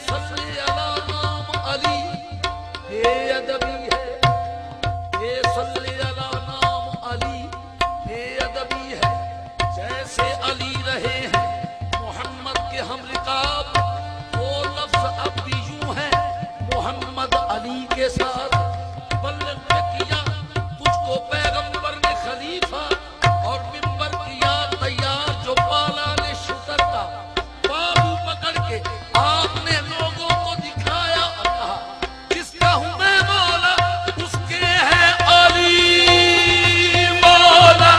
सल्ली अला नाम अली, ये अदबी है। ये सल्ली अला नाम अली, ये अदबी है। जैसे अली रहे हैं मोहम्मद के हम रिकाब, वो लफ्ज अब भी यूं है मोहम्मद अली के साथ। बल्लग पे किया तुझको पैगंबर ने खलीफा, और मिंबर किया तैयार जो पाला ने शुतर का। बाबू पकड़ के आपने लोगों को दिखाया, कहा जिसका हूं मैं मौला उसके है अली मौला।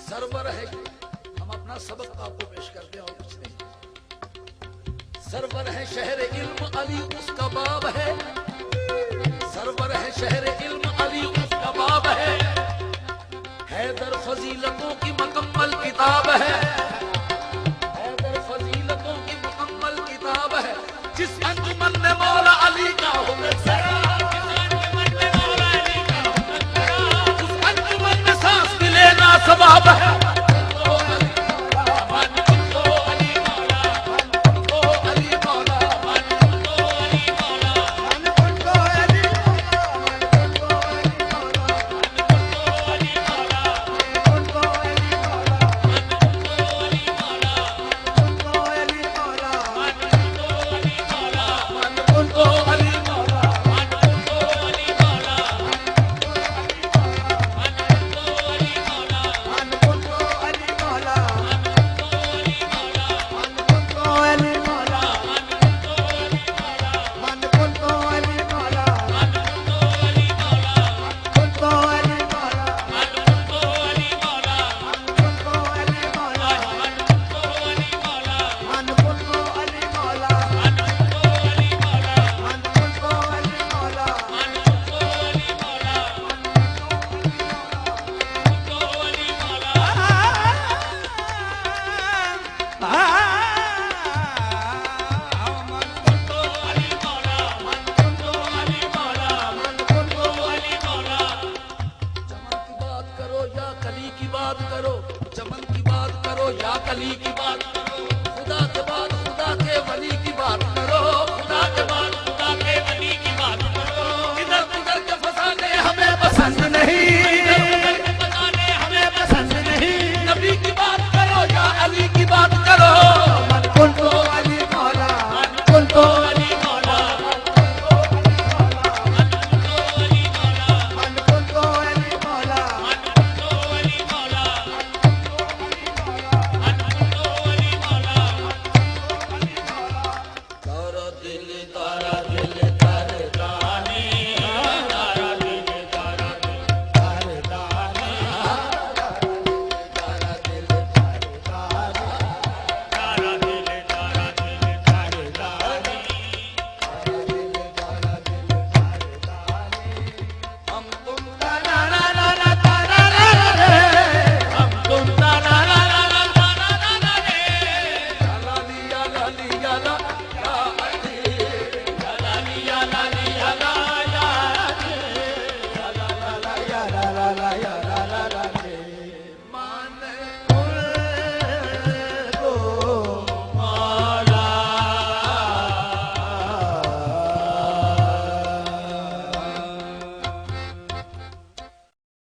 सरवर है, हम अपना सबक आपको पेश करते हैं और कुछ नहीं। सरवर है शहर इल्म अली उसका बाब है, सरवर है शहर इल्म अली उसका बाब है, हैदर फजीलतों की मुकम्मल किताब है, हैदर फजीलतों की मुकम्मल किताब है। जिस अंजुमन में मौला अली का हुक्म सरा, जिस अंजुमन में मौला अली वली की बात करो, खुदा के बाद खुदा के वली की बात करो, खुदा के बाद खुदा के वली की बात करो। इधर उधर के फसाने हमें पसंद नहीं,